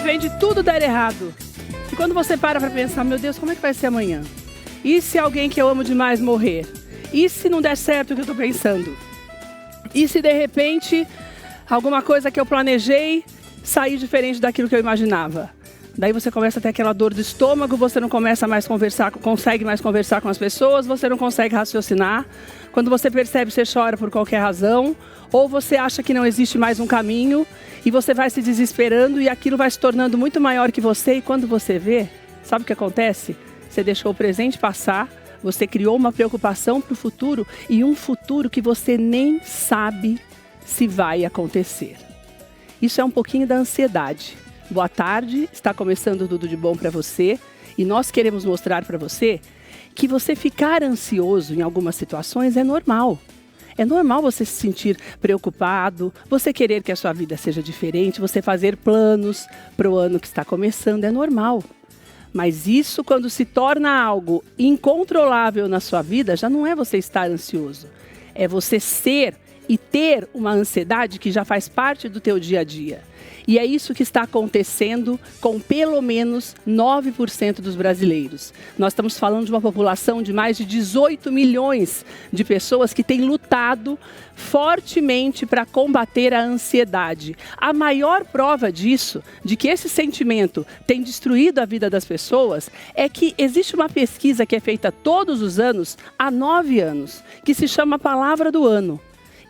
repente tudo der errado. E quando você para pensar, meu Deus, como é que vai ser amanhã? E se alguém que eu amo demais morrer? E se não der certo o que eu estou pensando? E se de repente alguma coisa que eu planejei sair diferente daquilo que eu imaginava? Daí você começa a ter aquela dor de estômago, você não consegue mais conversar com as pessoas, você não consegue raciocinar. Quando você percebe, você chora por qualquer razão, ou você acha que não existe mais um caminho, e você vai se desesperando e aquilo vai se tornando muito maior que você, e quando você vê, sabe o que acontece? Você deixou o presente passar, você criou uma preocupação para o futuro, e um futuro que você nem sabe se vai acontecer. Isso é um pouquinho da ansiedade. Boa tarde, está começando tudo de bom para você e nós queremos mostrar para você que você ficar ansioso em algumas situações é normal. É normal você se sentir preocupado, você querer que a sua vida seja diferente, você fazer planos para o ano que está começando, é normal. Mas isso, quando se torna algo incontrolável na sua vida, já não é você estar ansioso. É você ser e ter uma ansiedade que já faz parte do teu dia a dia. E é isso que está acontecendo com pelo menos 9% dos brasileiros. Nós estamos falando de uma população de mais de 18 milhões de pessoas que têm lutado fortemente para combater a ansiedade. A maior prova disso, de que esse sentimento tem destruído a vida das pessoas, é que existe uma pesquisa que é feita todos os anos, há 9 anos, que se chama Palavra do Ano.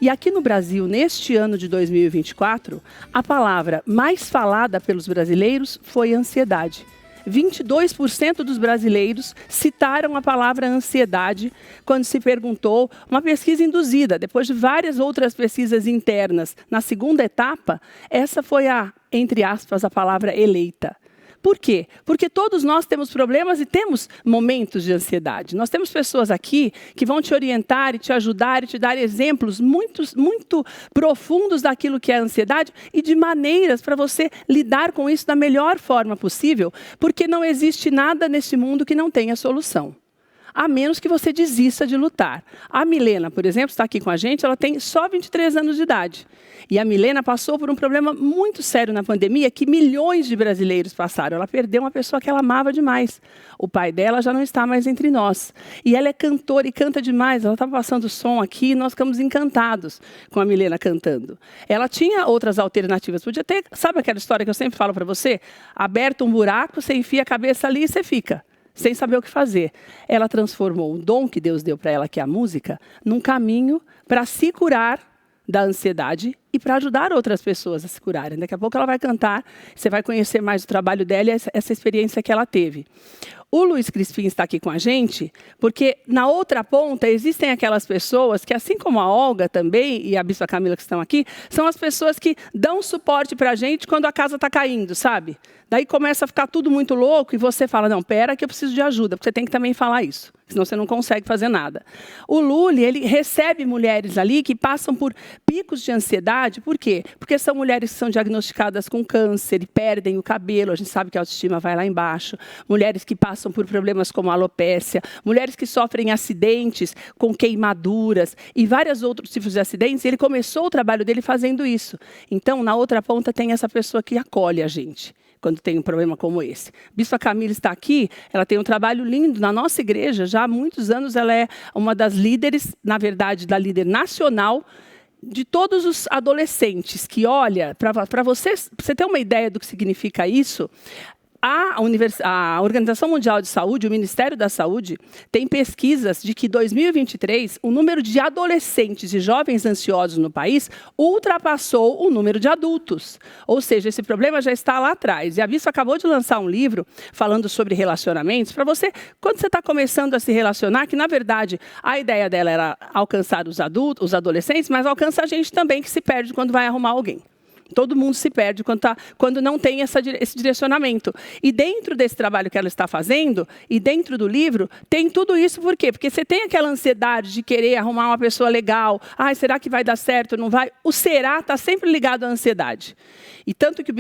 E aqui no Brasil, neste ano de 2024, a palavra mais falada pelos brasileiros foi ansiedade. 22% dos brasileiros citaram a palavra ansiedade quando se perguntou, uma pesquisa induzida, depois de várias outras pesquisas internas. Na segunda etapa, essa foi entre aspas, a palavra eleita. Por quê? Porque todos nós temos problemas e temos momentos de ansiedade. Nós temos pessoas aqui que vão te orientar e te ajudar e te dar exemplos muito profundos daquilo que é a ansiedade e de maneiras para você lidar com isso da melhor forma possível, porque não existe nada nesse mundo que não tenha solução. A menos que você desista de lutar. A Milena, por exemplo, está aqui com a gente, ela tem só 23 anos de idade. E a Milena passou por um problema muito sério na pandemia que milhões de brasileiros passaram. Ela perdeu uma pessoa que ela amava demais. O pai dela já não está mais entre nós. E ela é cantora e canta demais. Ela estava passando som aqui e nós ficamos encantados com a Milena cantando. Ela tinha outras alternativas. Podia ter, sabe aquela história que eu sempre falo para você? Aberto um buraco, você enfia a cabeça ali e você fica sem saber o que fazer. Ela transformou o dom que Deus deu para ela, que é a música, num caminho para se curar da ansiedade e para ajudar outras pessoas a se curarem. Daqui a pouco ela vai cantar, você vai conhecer mais o trabalho dela e essa experiência que ela teve. O Luiz Crispim está aqui com a gente, porque na outra ponta existem aquelas pessoas que, assim como a Olga também e a Bispa Camila que estão aqui, são as pessoas que dão suporte para a gente quando a casa está caindo, sabe? Daí começa a ficar tudo muito louco e você fala, não, pera que eu preciso de ajuda, porque você tem que também falar isso, senão você não consegue fazer nada. O Lully, ele recebe mulheres ali que passam por picos de ansiedade, por quê? Porque são mulheres que são diagnosticadas com câncer e perdem o cabelo, a gente sabe que a autoestima vai lá embaixo, mulheres que passam por problemas como alopécia, mulheres que sofrem acidentes com queimaduras e vários outros tipos de acidentes, e ele começou o trabalho dele fazendo isso. Então, na outra ponta tem essa pessoa que acolhe a gente quando tem um problema como esse. Bispa Camila está aqui, ela tem um trabalho lindo na nossa igreja, já há muitos anos ela é uma das líderes, na verdade, da líder nacional, de todos os adolescentes que, olha, para você ter uma ideia do que significa isso, a Organização Mundial de Saúde, o Ministério da Saúde, tem pesquisas de que em 2023, o número de adolescentes e jovens ansiosos no país ultrapassou o número de adultos. Ou seja, esse problema já está lá atrás. E a Bispa acabou de lançar um livro falando sobre relacionamentos, para você, quando você está começando a se relacionar, que na verdade a ideia dela era alcançar os adultos, os adolescentes, mas alcança a gente também que se perde quando vai arrumar alguém. Todo mundo se perde quando não tem esse direcionamento. E dentro desse trabalho que ela está fazendo, e dentro do livro, tem tudo isso. Por quê? Porque você tem aquela ansiedade de querer arrumar uma pessoa legal. Ai, será que vai dar certo? Não vai? O será está sempre ligado à ansiedade. E tanto que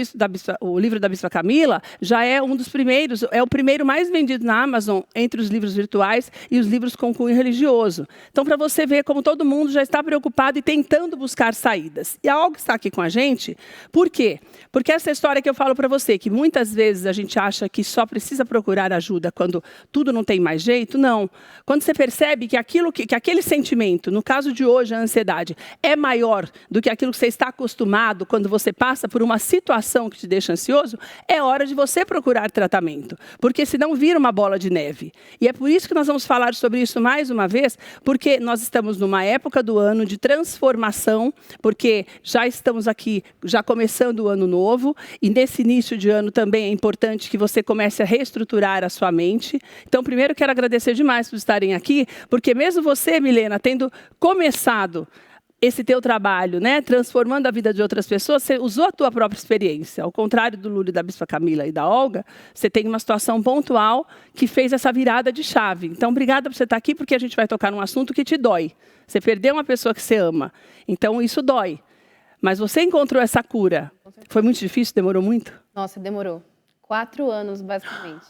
o livro da Bispa Camila já é um dos primeiros, é o primeiro mais vendido na Amazon entre os livros virtuais e os livros com cunho religioso. Então, para você ver como todo mundo já está preocupado e tentando buscar saídas. E a Olga está aqui com a gente, Por quê? Porque essa história que eu falo para você, que muitas vezes a gente acha que só precisa procurar ajuda quando tudo não tem mais jeito, não. Quando você percebe que aquele sentimento, no caso de hoje a ansiedade, é maior do que aquilo que você está acostumado quando você passa por uma situação que te deixa ansioso, é hora de você procurar tratamento, porque senão vira uma bola de neve. E é por isso que nós vamos falar sobre isso mais uma vez, porque nós estamos numa época do ano de transformação, porque já estamos aqui, já começando o ano novo, e nesse início de ano também é importante que você comece a reestruturar a sua mente. Então, primeiro, quero agradecer demais por estarem aqui, porque mesmo você, Milena, tendo começado esse teu trabalho, né, transformando a vida de outras pessoas, você usou a tua própria experiência. Ao contrário do Lúlio, da Bispa Camila e da Olga, você tem uma situação pontual que fez essa virada de chave. Então, obrigada por você estar aqui, porque a gente vai tocar num assunto que te dói. Você perdeu uma pessoa que você ama. Então, isso dói. Mas você encontrou essa cura. Foi muito difícil? Demorou muito? Nossa, demorou. 4 anos, basicamente.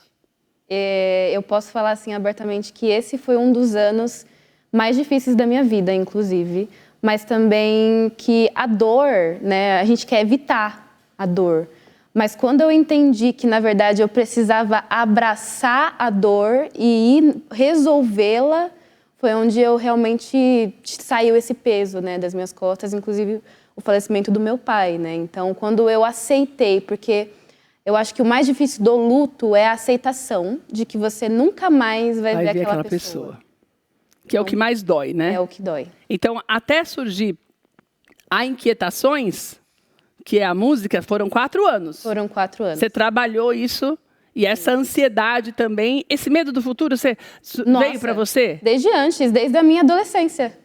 Eu posso falar assim abertamente que esse foi um dos anos mais difíceis da minha vida, inclusive. Mas também que a dor, né, a gente quer evitar a dor. Mas quando eu entendi que, na verdade, eu precisava abraçar a dor e ir resolvê-la, foi onde eu realmente saiu esse peso, né, das minhas costas, inclusive o falecimento do meu pai, né? Então, quando eu aceitei, porque eu acho que o mais difícil do luto é a aceitação de que você nunca mais vai ver aquela pessoa. Que é o que mais dói, né? É o que dói. Então, até surgir a Inquietações, que é a música, foram 4 anos. Foram 4 anos. Você trabalhou isso e essa ansiedade também. Esse medo do futuro, veio para você? Desde antes, desde a minha adolescência.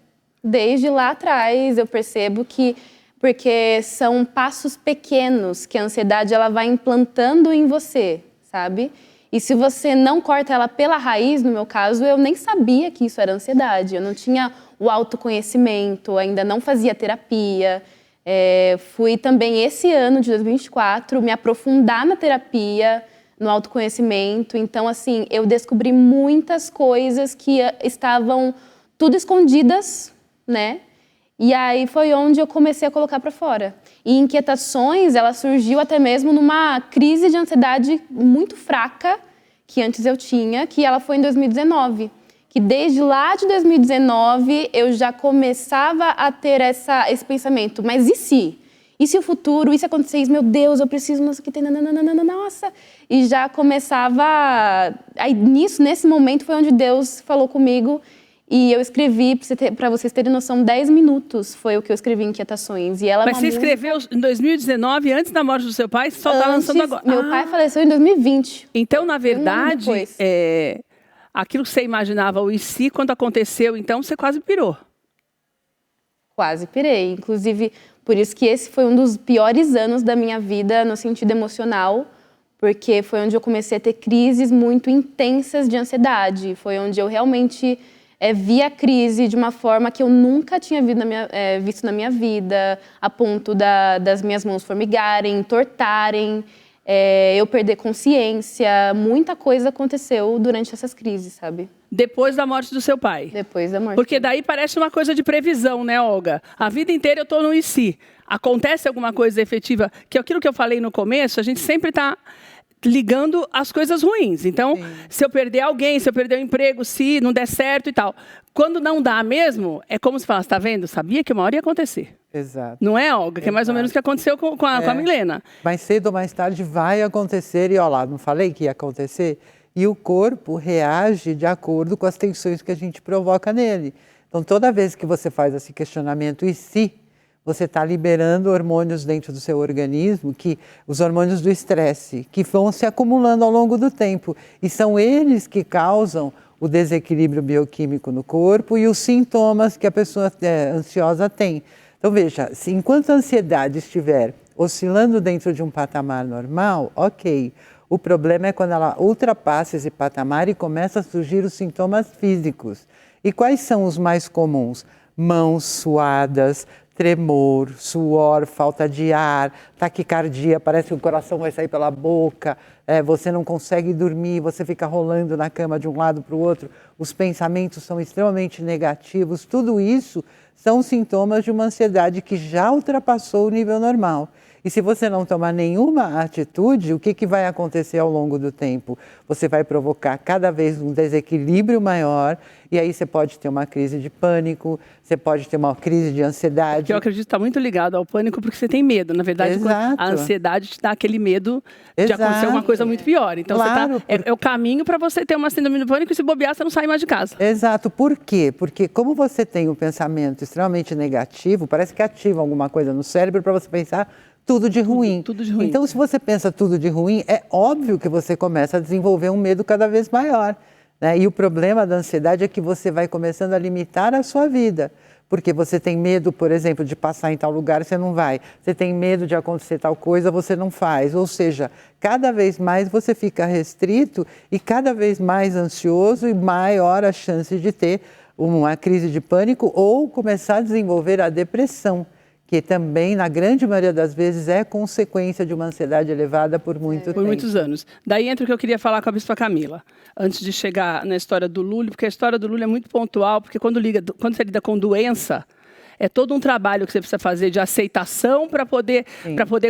Desde lá atrás, eu percebo que... Porque são passos pequenos que a ansiedade ela vai implantando em você, sabe? E se você não corta ela pela raiz, no meu caso, eu nem sabia que isso era ansiedade. Eu não tinha o autoconhecimento, ainda não fazia terapia. Fui também, esse ano de 2024, me aprofundar na terapia, no autoconhecimento. Então, assim, eu descobri muitas coisas que estavam tudo escondidas, né? E aí foi onde eu comecei a colocar para fora. E Inquietações, ela surgiu até mesmo numa crise de ansiedade muito fraca, que antes eu tinha, que ela foi em 2019. Que desde lá de 2019 eu já começava a ter esse pensamento, mas e se? E se o futuro, e se acontecer isso? Meu Deus, eu preciso, nossa, que tem, nossa. E já começava, aí nesse momento foi onde Deus falou comigo. E eu escrevi, para vocês terem noção, 10 minutos foi o que eu escrevi em Inquietações. E ela Mas você escreveu em 2019, antes da morte do seu pai, só está lançando agora? Meu pai faleceu em 2020. Então, na verdade, aquilo que você imaginava, o e se, quando aconteceu, então, você quase pirou. Quase pirei. Inclusive, por isso que esse foi um dos piores anos da minha vida, no sentido emocional, porque foi onde eu comecei a ter crises muito intensas de ansiedade. Foi onde eu realmente... vi a crise de uma forma que eu nunca tinha visto na minha vida, a ponto das minhas mãos formigarem, entortarem, eu perder consciência. Muita coisa aconteceu durante essas crises, sabe? Depois da morte do seu pai? Depois da morte. Porque daí parece uma coisa de previsão, né, Olga? A vida inteira eu estou no e se. Acontece alguma coisa efetiva, que é aquilo que eu falei no começo, a gente sempre está... ligando as coisas ruins. Então, se eu perder alguém, se eu perder o emprego, se não der certo e tal. Quando não dá mesmo, é como se fala, está vendo? Sabia que uma hora ia acontecer. Exato. Não é, Olga? Que é mais ou menos o que aconteceu com a Milena. Mais cedo ou mais tarde vai acontecer, e ó lá, não falei que ia acontecer? E o corpo reage de acordo com as tensões que a gente provoca nele. Então, toda vez que você faz esse questionamento, e se? Você está liberando hormônios dentro do seu organismo, os hormônios do estresse, que vão se acumulando ao longo do tempo. E são eles que causam o desequilíbrio bioquímico no corpo e os sintomas que a pessoa ansiosa tem. Então, veja, enquanto a ansiedade estiver oscilando dentro de um patamar normal, ok. O problema é quando ela ultrapassa esse patamar e começa a surgir os sintomas físicos. E quais são os mais comuns? Mãos suadas, tremor, suor, falta de ar, taquicardia, parece que o coração vai sair pela boca, você não consegue dormir, você fica rolando na cama de um lado para o outro, os pensamentos são extremamente negativos, tudo isso são sintomas de uma ansiedade que já ultrapassou o nível normal. E se você não tomar nenhuma atitude, o que vai acontecer ao longo do tempo? Você vai provocar cada vez um desequilíbrio maior e aí você pode ter uma crise de pânico, você pode ter uma crise de ansiedade. Que eu acredito que está muito ligado ao pânico porque você tem medo. Na verdade, a ansiedade te dá aquele medo de acontecer alguma coisa muito pior. Então, claro, é o caminho para você ter uma síndrome do pânico e se bobear, você não sai mais de casa. Exato. Por quê? Porque como você tem um pensamento extremamente negativo, parece que ativa alguma coisa no cérebro para você pensar tudo de ruim. Tudo de ruim. Então, se você pensa tudo de ruim, é óbvio que você começa a desenvolver um medo cada vez maior, né? E o problema da ansiedade é que você vai começando a limitar a sua vida. Porque você tem medo, por exemplo, de passar em tal lugar, você não vai. Você tem medo de acontecer tal coisa, você não faz. Ou seja, cada vez mais você fica restrito e cada vez mais ansioso e maior a chance de ter uma crise de pânico ou começar a desenvolver a depressão, que também, na grande maioria das vezes, é consequência de uma ansiedade elevada por muito tempo. Por muitos anos. Daí entra o que eu queria falar com a Bispa Camila, antes de chegar na história do Lully, porque a história do Lully é muito pontual, porque quando você lida com doença, é todo um trabalho que você precisa fazer de aceitação para poder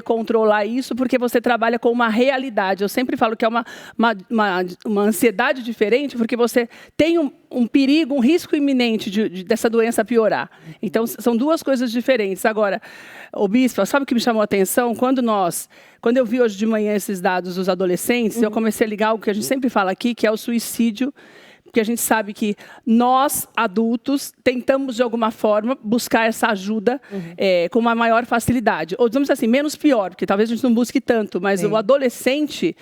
controlar isso, porque você trabalha com uma realidade. Eu sempre falo que é uma ansiedade diferente, porque você tem um perigo, um risco iminente dessa doença piorar. Então, são duas coisas diferentes. Agora, ô Bispa, sabe o que me chamou a atenção? Quando eu vi hoje de manhã esses dados dos adolescentes, eu comecei a ligar o que a gente sempre fala aqui, que é o suicídio, porque a gente sabe que nós, adultos, tentamos, de alguma forma, buscar essa ajuda com uma maior facilidade. Ou, digamos assim, menos pior, porque talvez a gente não busque tanto, mas o adolescente,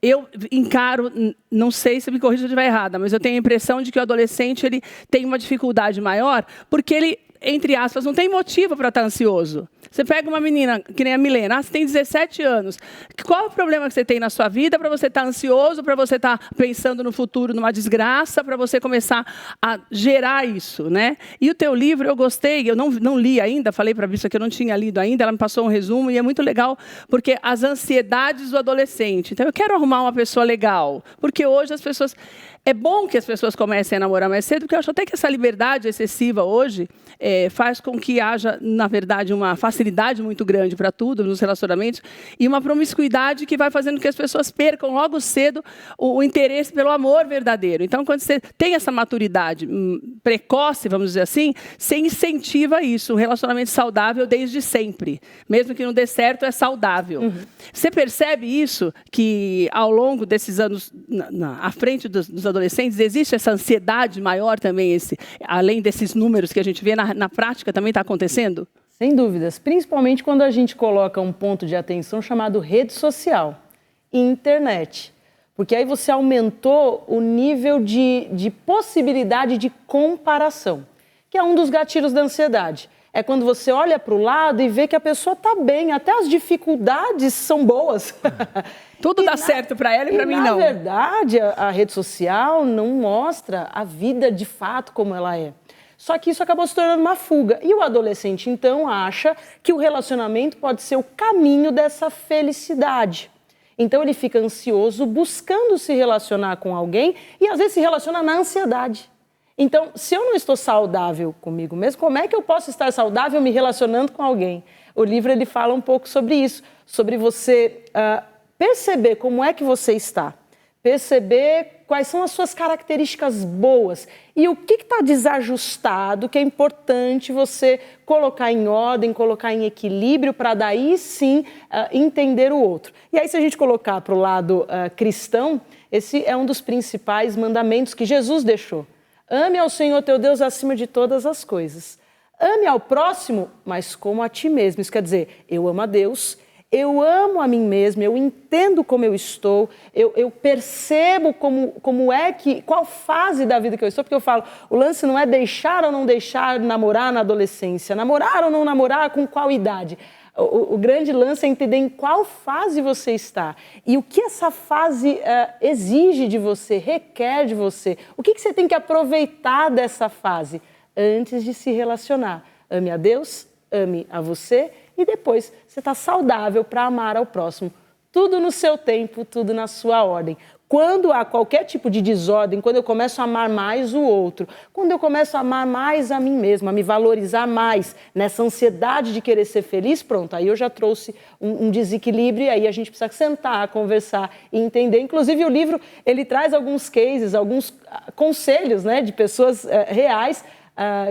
eu encaro, não sei se me corrija se eu estiver errada, mas eu tenho a impressão de que o adolescente ele tem uma dificuldade maior, porque ele, entre aspas, não tem motivo para estar ansioso. Você pega uma menina, que nem a Milena, você tem 17 anos. Qual é o problema que você tem na sua vida para você estar ansioso, para você estar pensando no futuro, numa desgraça, para você começar a gerar isso, né? E o teu livro, eu gostei, eu não li ainda, falei para a Bispa que eu não tinha lido ainda, ela me passou um resumo e é muito legal, porque as ansiedades do adolescente. Então, eu quero arrumar uma pessoa legal, porque hoje as pessoas... É bom que as pessoas comecem a namorar mais cedo, porque eu acho até que essa liberdade excessiva hoje faz com que haja, na verdade, uma facilidade muito grande para tudo nos relacionamentos e uma promiscuidade que vai fazendo que as pessoas percam logo cedo o interesse pelo amor verdadeiro. Então, quando você tem essa maturidade precoce, vamos dizer assim, você incentiva isso, um relacionamento saudável desde sempre. Mesmo que não dê certo, é saudável. Você percebe isso, que ao longo desses anos, à frente dos adolescentes, existe essa ansiedade maior também, além desses números que a gente vê na prática, também está acontecendo? Sem dúvidas, principalmente quando a gente coloca um ponto de atenção chamado rede social e internet. Porque aí você aumentou o nível de possibilidade de comparação, que é um dos gatilhos da ansiedade. É quando você olha para o lado e vê que a pessoa está bem, até as dificuldades são boas. Tudo dá certo para ela e para mim não. Na verdade, a rede social não mostra a vida de fato como ela é. Só que isso acabou se tornando uma fuga. E o adolescente, então, acha que o relacionamento pode ser o caminho dessa felicidade. Então, ele fica ansioso, buscando se relacionar com alguém e, às vezes, se relaciona na ansiedade. Então, se eu não estou saudável comigo mesmo, como é que eu posso estar saudável me relacionando com alguém? O livro ele fala um pouco sobre isso, sobre você perceber como é que você está, perceber quais são as suas características boas e o que está desajustado, que é importante você colocar em ordem, colocar em equilíbrio para daí sim entender o outro. E aí se a gente colocar para o lado cristão, esse é um dos principais mandamentos que Jesus deixou. Ame ao Senhor teu Deus acima de todas as coisas. Ame ao próximo, mas como a ti mesmo. Isso quer dizer, eu amo a Deus, eu amo a mim mesmo, eu entendo como eu estou, eu percebo qual fase da vida que eu estou, porque eu falo, o lance não é deixar ou não deixar namorar na adolescência, namorar ou não namorar, com qual idade. O grande lance é entender em qual fase você está e o que essa fase exige de você, requer de você. O que você tem que aproveitar dessa fase antes de se relacionar. Ame a Deus, ame a você e depois você está saudável para amar ao próximo. Tudo no seu tempo, tudo na sua ordem. Quando há qualquer tipo de desordem, quando eu começo a amar mais o outro, quando eu começo a amar mais a mim mesma, a me valorizar mais, nessa ansiedade de querer ser feliz, pronto, aí eu já trouxe um desequilíbrio e aí a gente precisa sentar, conversar e entender. Inclusive o livro, ele traz alguns cases, alguns conselhos, né, de pessoas reais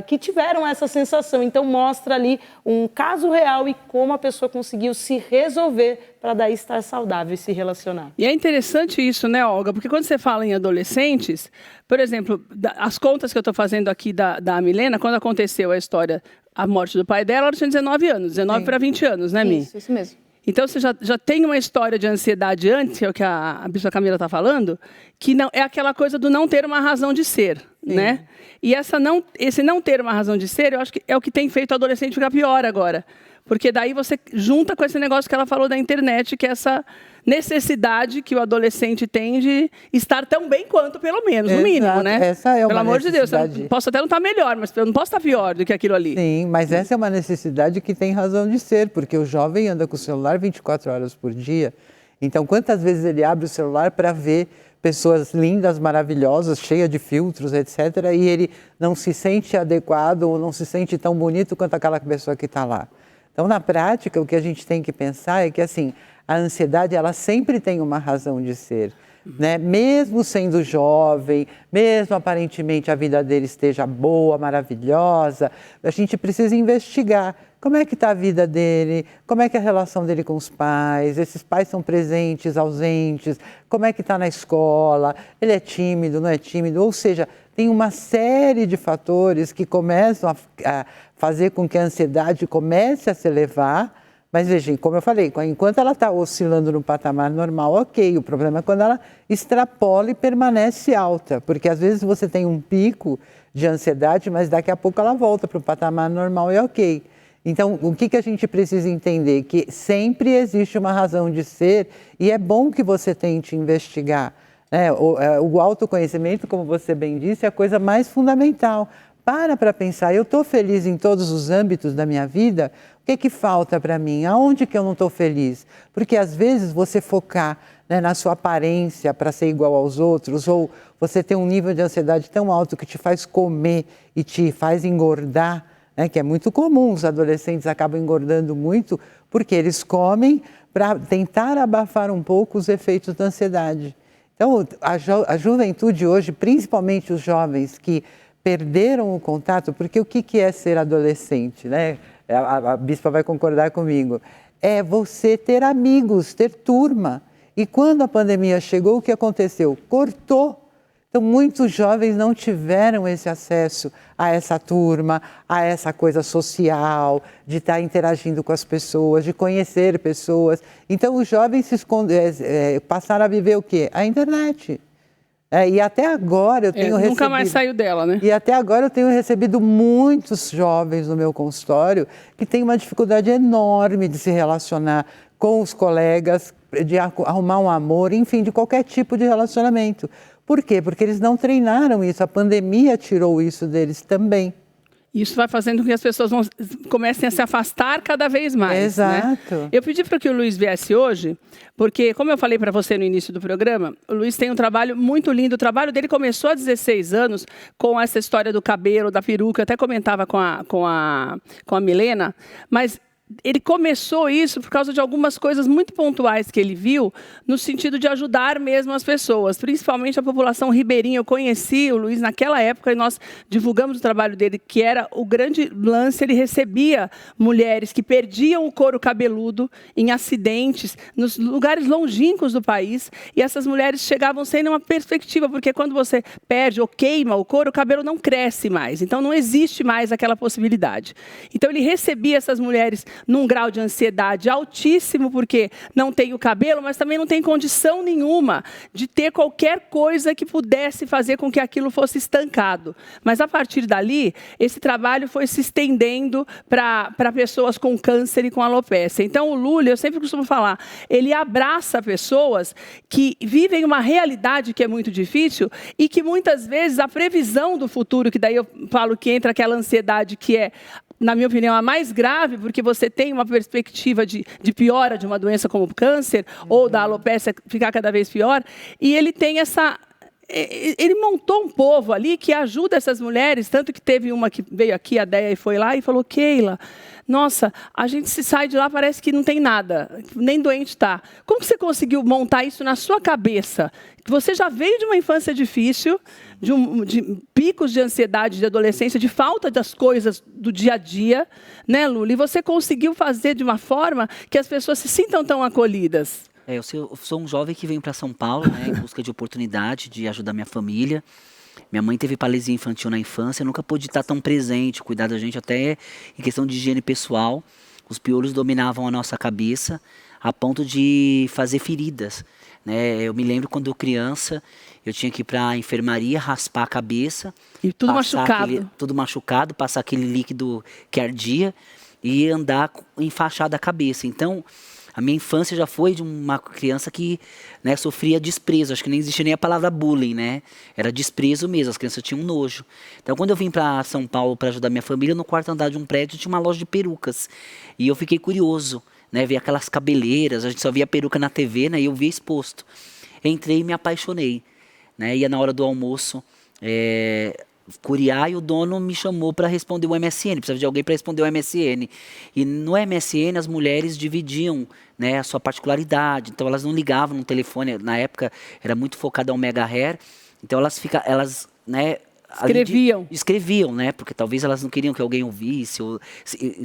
que tiveram essa sensação. Então mostra ali um caso real e como a pessoa conseguiu se resolver para daí estar saudável e se relacionar. E é interessante isso, né, Olga? Porque quando você fala em adolescentes, por exemplo, as contas que eu estou fazendo aqui da Milena, quando aconteceu a história, a morte do pai dela, ela tinha 19 anos, 19 para 20 anos, né, Mi? Isso mesmo. Então, você já tem uma história de ansiedade antes, que é o que a Bispa Camila está falando, que não, é aquela coisa do não ter uma razão de ser, né? E esse não ter uma razão de ser, eu acho que é o que tem feito o adolescente ficar pior agora. Porque daí você junta com esse negócio que ela falou da internet, que é essa necessidade que o adolescente tem de estar tão bem quanto, pelo menos, no mínimo, né? Essa é uma Pelo amor de Deus, necessidade. eu posso até não estar melhor, mas eu não posso estar pior do que aquilo ali. Sim, mas essa é uma necessidade que tem razão de ser, porque o jovem anda com o celular 24 horas por dia. Então, quantas vezes ele abre o celular para ver pessoas lindas, maravilhosas, cheias de filtros, etc., e ele não se sente adequado ou não se sente tão bonito quanto aquela pessoa que está lá. Então, na prática, o que a gente tem que pensar é que, assim, a ansiedade, ela sempre tem uma razão de ser, né? Mesmo sendo jovem, mesmo aparentemente a vida dele esteja boa, maravilhosa, a gente precisa investigar como é que está a vida dele, como é que é a relação dele com os pais, esses pais são presentes, ausentes, como é que está na escola, ele é tímido, não é tímido, ou seja, tem uma série de fatores que começam a fazer com que a ansiedade comece a se elevar, mas veja, como eu falei, enquanto ela está oscilando no patamar normal, ok, o problema é quando ela extrapola e permanece alta, porque às vezes você tem um pico de ansiedade, mas daqui a pouco ela volta para o patamar normal e ok. Então, o que a gente precisa entender? Que sempre existe uma razão de ser e é bom que você tente investigar. O autoconhecimento, como você bem disse, é a coisa mais fundamental. Para pensar, eu estou feliz em todos os âmbitos da minha vida? O que falta para mim? Aonde que eu não estou feliz? Porque às vezes você focar, né, na sua aparência para ser igual aos outros, ou você ter um nível de ansiedade tão alto que te faz comer e te faz engordar, né, que é muito comum, os adolescentes acabam engordando muito porque eles comem para tentar abafar um pouco os efeitos da ansiedade. Então, a juventude hoje, principalmente os jovens que perderam o contato, porque o que é ser adolescente, né? A bispa vai concordar comigo. É você ter amigos, ter turma. E quando a pandemia chegou, o que aconteceu? Cortou. Então, muitos jovens não tiveram esse acesso a essa turma, a essa coisa social, de estar interagindo com as pessoas, de conhecer pessoas. Então, os jovens passaram a viver o quê? A internet. E até agora eu tenho recebido... Nunca mais saiu dela, né? E até agora eu tenho recebido muitos jovens no meu consultório que têm uma dificuldade enorme de se relacionar com os colegas, de arrumar um amor, enfim, de qualquer tipo de relacionamento. Por quê? Porque eles não treinaram isso, a pandemia tirou isso deles também. Isso vai fazendo com que as pessoas comecem a se afastar cada vez mais. Exato. Né? Eu pedi para que o Luiz viesse hoje, porque, como eu falei para você no início do programa, o Luiz tem um trabalho muito lindo. O trabalho dele começou há 16 anos com essa história do cabelo, da peruca. Eu até comentava com a Milena, mas ele começou isso por causa de algumas coisas muito pontuais que ele viu, no sentido de ajudar mesmo as pessoas, principalmente a população ribeirinha. Eu conheci o Luiz naquela época e nós divulgamos o trabalho dele, que era o grande lance. Ele recebia mulheres que perdiam o couro cabeludo em acidentes, nos lugares longínquos do país, e essas mulheres chegavam sem uma perspectiva, porque quando você perde ou queima o couro, o cabelo não cresce mais, então não existe mais aquela possibilidade. Então ele recebia essas mulheres num grau de ansiedade altíssimo, porque não tem o cabelo, mas também não tem condição nenhuma de ter qualquer coisa que pudesse fazer com que aquilo fosse estancado. Mas, a partir dali, esse trabalho foi se estendendo para pessoas com câncer e com alopécia. Então, o Lula, eu sempre costumo falar, ele abraça pessoas que vivem uma realidade que é muito difícil e que, muitas vezes, a previsão do futuro, que daí eu falo que entra aquela ansiedade que é na minha opinião, a mais grave, porque você tem uma perspectiva de piora de uma doença como o câncer, ou da alopecia ficar cada vez pior, e ele tem essa... Ele montou um povo ali que ajuda essas mulheres, tanto que teve uma que veio aqui, a Déia, e foi lá e falou, Keila, nossa, a gente se sai de lá, parece que não tem nada, nem doente está. Como que você conseguiu montar isso na sua cabeça? Você já veio de uma infância difícil, de picos de ansiedade, de adolescência, de falta das coisas do dia a dia, né, Lula? E você conseguiu fazer de uma forma que as pessoas se sintam tão acolhidas. Eu sou um jovem que veio para São Paulo, né, em busca de oportunidade, de ajudar minha família. Minha mãe teve paralisia infantil na infância, nunca pôde estar tão presente, cuidar da gente até em questão de higiene pessoal. Os piolhos dominavam a nossa cabeça a ponto de fazer feridas, né? Eu me lembro quando eu criança, eu tinha que ir para a enfermaria, raspar a cabeça. E tudo machucado. Tudo machucado, passar aquele líquido que ardia e andar enfaixado a cabeça. Então, a minha infância já foi de uma criança que, né, sofria desprezo. Acho que nem existia nem a palavra bullying, né? Era desprezo mesmo, as crianças tinham nojo. Então, quando eu vim para São Paulo para ajudar minha família, no quarto andar de um prédio tinha uma loja de perucas. E eu fiquei curioso, né? Ver aquelas cabeleiras, a gente só via peruca na TV, né? E eu via exposto. Entrei e me apaixonei, né? Ia na hora do almoço, curiar, e o dono me chamou para responder o MSN, precisava de alguém para responder o MSN. E no MSN as mulheres dividiam, né, a sua particularidade, então elas não ligavam no telefone, na época era muito focado ao mega hair, então elas né, escreviam, né, porque talvez elas não queriam que alguém ouvisse, ou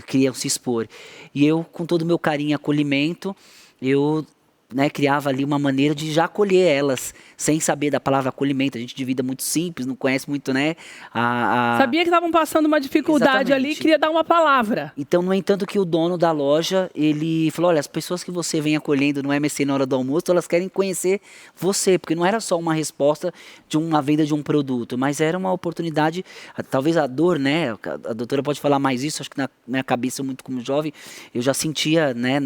queriam se expor. E eu, com todo o meu carinho e acolhimento, eu, né, criava ali uma maneira de já acolher elas, sem saber da palavra acolhimento. A gente de vida muito simples, não conhece muito, né? Sabia que estavam passando uma dificuldade. Exatamente. Ali, queria dar uma palavra. Então, no entanto, que o dono da loja, ele falou, olha, as pessoas que você vem acolhendo no MSN na hora do almoço, elas querem conhecer você, porque não era só uma resposta de uma venda de um produto, mas era uma oportunidade, talvez a dor, né? A doutora pode falar mais isso, acho que na minha cabeça, muito como jovem, eu já sentia, né,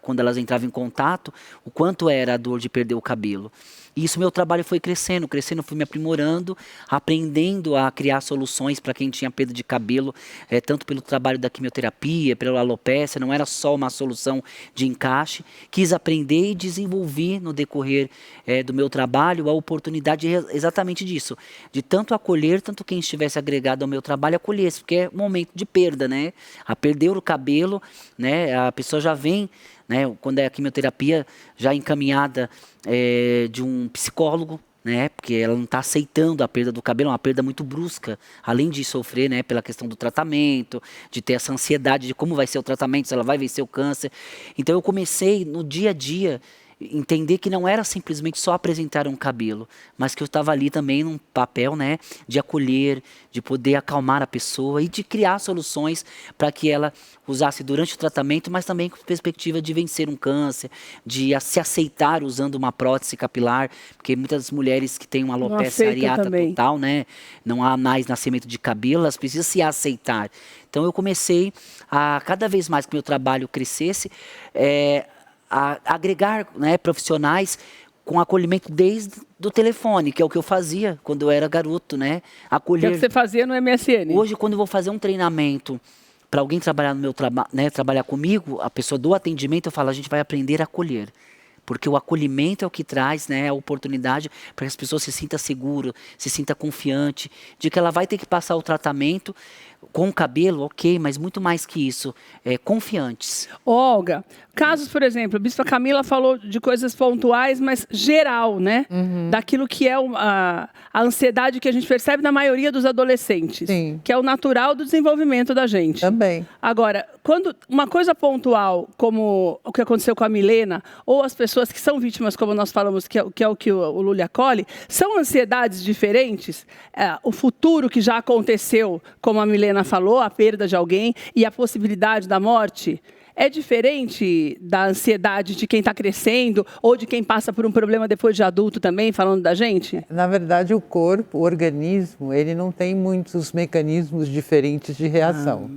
quando elas entravam em contato, o quanto era a dor de perder o cabelo. E isso, meu trabalho foi crescendo, fui me aprimorando, aprendendo a criar soluções para quem tinha perda de cabelo, tanto pelo trabalho da quimioterapia, pela alopecia, não era só uma solução de encaixe. Quis aprender e desenvolvi no decorrer do meu trabalho a oportunidade exatamente disso, de tanto acolher, tanto quem estivesse agregado ao meu trabalho acolhesse, porque é um momento de perda, né? A perder o cabelo, né? A pessoa já vem, né, quando é a quimioterapia, já encaminhada de um psicólogo, né, porque ela não está aceitando a perda do cabelo, é uma perda muito brusca, além de sofrer, né, pela questão do tratamento, de ter essa ansiedade de como vai ser o tratamento, se ela vai vencer o câncer. Então eu comecei no dia a dia entender que não era simplesmente só apresentar um cabelo, mas que eu estava ali também num papel, né, de acolher, de poder acalmar a pessoa e de criar soluções para que ela usasse durante o tratamento, mas também com perspectiva de vencer um câncer, de se aceitar usando uma prótese capilar, porque muitas mulheres que têm uma alopecia areata total, né, não há mais nascimento de cabelo, elas precisam se aceitar. Então eu comecei a, cada vez mais que meu trabalho crescesse, a agregar, né, profissionais com acolhimento desde do telefone, que é o que eu fazia quando eu era garoto, né? Acolher. Que é o que você fazia no MSN. Hoje, quando eu vou fazer um treinamento para alguém trabalhar no meu trabalho, né, trabalhar comigo, a pessoa do atendimento, eu falo, a gente vai aprender a acolher. Porque o acolhimento é o que traz, né, a oportunidade para que as pessoas se sintam seguras, se sintam confiante, de que ela vai ter que passar o tratamento com o cabelo, ok, mas muito mais que isso, confiantes. Olga, casos, por exemplo, a Bispa Camila falou de coisas pontuais, mas geral, né? Uhum. Daquilo que é a ansiedade que a gente percebe na maioria dos adolescentes. Sim. Que é o natural do desenvolvimento da gente. Também. Agora, quando uma coisa pontual, como o que aconteceu com a Milena, ou as pessoas que são vítimas, como nós falamos, que é o que o Lula acolhe, são ansiedades diferentes? O futuro que já aconteceu, como a Milena falou, a perda de alguém e a possibilidade da morte, é diferente da ansiedade de quem está crescendo ou de quem passa por um problema depois de adulto também, falando da gente? Na verdade, o corpo, o organismo, ele não tem muitos mecanismos diferentes de reação.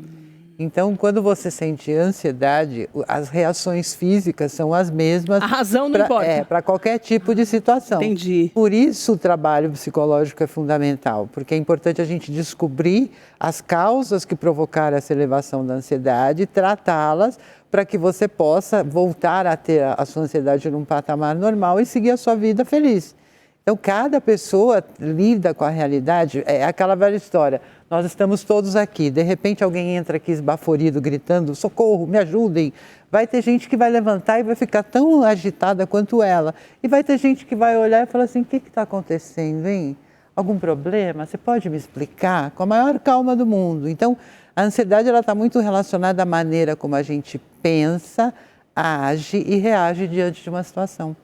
Então, quando você sente ansiedade, as reações físicas são as mesmas. A razão não importa. Para qualquer tipo de situação. Entendi. Por isso o trabalho psicológico é fundamental, porque é importante a gente descobrir as causas que provocaram essa elevação da ansiedade, tratá-las para que você possa voltar a ter a sua ansiedade num patamar normal e seguir a sua vida feliz. Então, cada pessoa lida com a realidade, é aquela velha história. Nós estamos todos aqui, de repente alguém entra aqui esbaforido, gritando, socorro, me ajudem. Vai ter gente que vai levantar e vai ficar tão agitada quanto ela. E vai ter gente que vai olhar e falar assim, o que está acontecendo, hein? Algum problema? Você pode me explicar? Com a maior calma do mundo. Então, a ansiedade está muito relacionada à maneira como a gente pensa, age e reage diante de uma situação.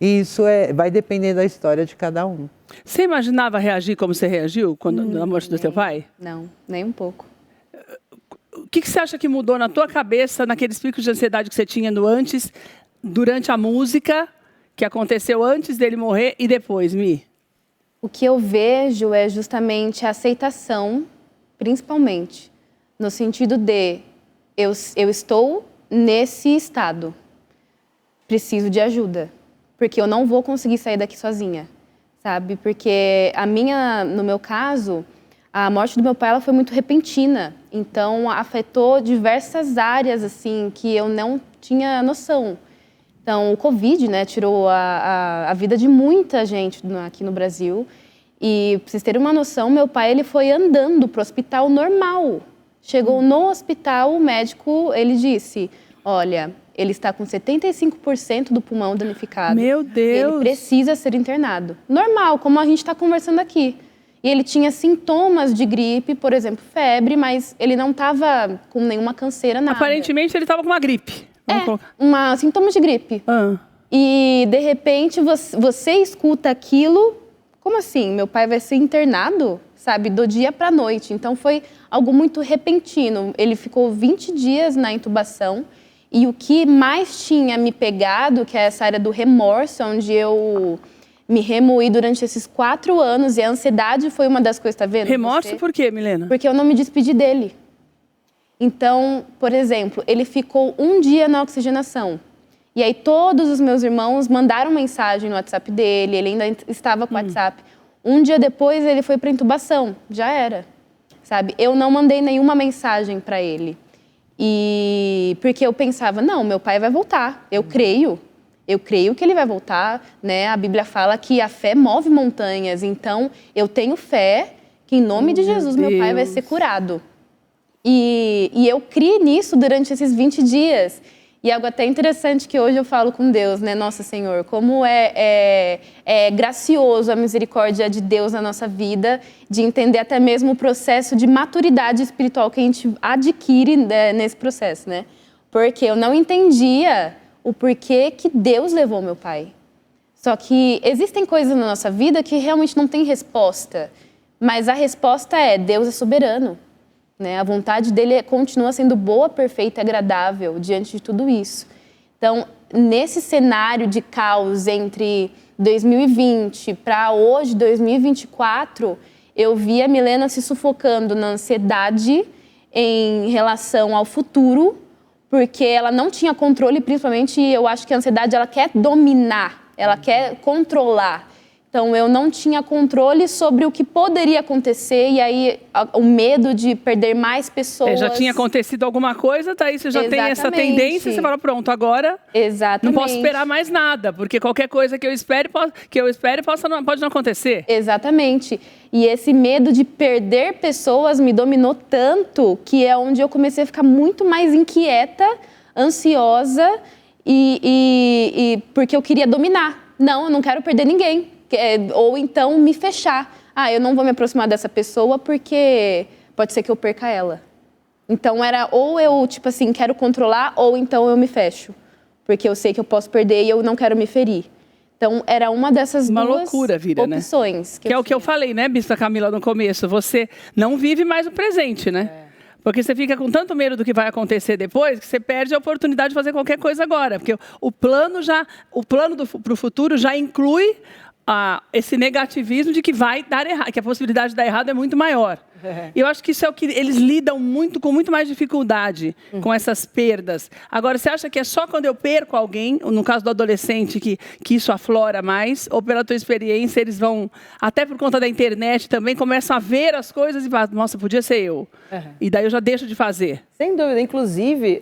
E isso vai depender da história de cada um. Você imaginava reagir como você reagiu quando na morte do seu pai? Não, nem um pouco. O que você acha que mudou na tua cabeça, naqueles picos de ansiedade que você tinha durante a música, que aconteceu antes dele morrer e depois, Mi? O que eu vejo é justamente a aceitação, principalmente, no sentido de eu estou nesse estado, preciso de ajuda, porque eu não vou conseguir sair daqui sozinha, sabe? Porque no meu caso, a morte do meu pai ela foi muito repentina, então afetou diversas áreas assim que eu não tinha noção. Então o Covid, né, tirou a vida de muita gente aqui no Brasil. E para vocês terem uma noção, meu pai ele foi andando para o hospital normal. Chegou no hospital, o médico ele disse, olha, ele está com 75% do pulmão danificado. Meu Deus! Ele precisa ser internado. Normal, como a gente está conversando aqui. E ele tinha sintomas de gripe, por exemplo, febre, mas ele não estava com nenhuma canseira, nada. Aparentemente ele estava com uma gripe. Sintomas de gripe. Ah. E, de repente, você escuta aquilo, como assim? Meu pai vai ser internado, sabe, do dia para a noite. Então, foi algo muito repentino. Ele ficou 20 dias na intubação. E o que mais tinha me pegado, que é essa área do remorso, onde eu me remoí durante esses 4 anos, e a ansiedade foi uma das coisas, tá vendo? Remorso por quê, Milena? Porque eu não me despedi dele. Então, por exemplo, ele ficou 1 dia na oxigenação. E aí todos os meus irmãos mandaram mensagem no WhatsApp dele, ele ainda estava com o WhatsApp. 1 dia depois ele foi para intubação, já era, sabe? Eu não mandei nenhuma mensagem para ele. E porque eu pensava, não, meu pai vai voltar, eu creio que ele vai voltar, né? A Bíblia fala que a fé move montanhas, então eu tenho fé que em nome de Jesus meu pai vai ser curado. E eu criei nisso durante esses 20 dias. E algo até interessante que hoje eu falo com Deus, né? Nossa, Senhor, como é gracioso a misericórdia de Deus na nossa vida, de entender até mesmo o processo de maturidade espiritual que a gente adquire, né, nesse processo, né? Porque eu não entendia o porquê que Deus levou meu pai. Só que existem coisas na nossa vida que realmente não tem resposta, mas a resposta é Deus é soberano. Né? A vontade dele continua sendo boa, perfeita e agradável diante de tudo isso. Então, nesse cenário de caos entre 2020 para hoje, 2024, eu vi a Milena se sufocando na ansiedade em relação ao futuro, porque ela não tinha controle, principalmente eu acho que a ansiedade ela quer dominar, ela quer controlar. Então, eu não tinha controle sobre o que poderia acontecer e aí o medo de perder mais pessoas. Já tinha acontecido alguma coisa, daí você já tem essa tendência e você fala, pronto, agora não posso esperar mais nada, porque qualquer coisa que eu espere pode não acontecer. Exatamente. E esse medo de perder pessoas me dominou tanto que é onde eu comecei a ficar muito mais inquieta, ansiosa e porque eu queria dominar. Não, eu não quero perder ninguém. Ou então me fechar. Eu não vou me aproximar dessa pessoa porque pode ser que eu perca ela. Então era ou eu, tipo assim, quero controlar ou então eu me fecho. Porque eu sei que eu posso perder e eu não quero me ferir. Então era uma dessas duas loucura vira, opções. Né? Que é o que eu falei, né, Bispa Camila, no começo. Você não vive mais o presente, né? Porque você fica com tanto medo do que vai acontecer depois que você perde a oportunidade de fazer qualquer coisa agora. Porque o plano para o futuro já inclui esse negativismo de que vai dar errado, que a possibilidade de dar errado é muito maior. E eu acho que isso é o que eles lidam com muito mais dificuldade com essas perdas. Agora, você acha que é só quando eu perco alguém, no caso do adolescente, que isso aflora mais? Ou pela tua experiência, eles vão, até por conta da internet também, começam a ver as coisas e falam, nossa, podia ser eu. E daí eu já deixo de fazer. Sem dúvida. Inclusive,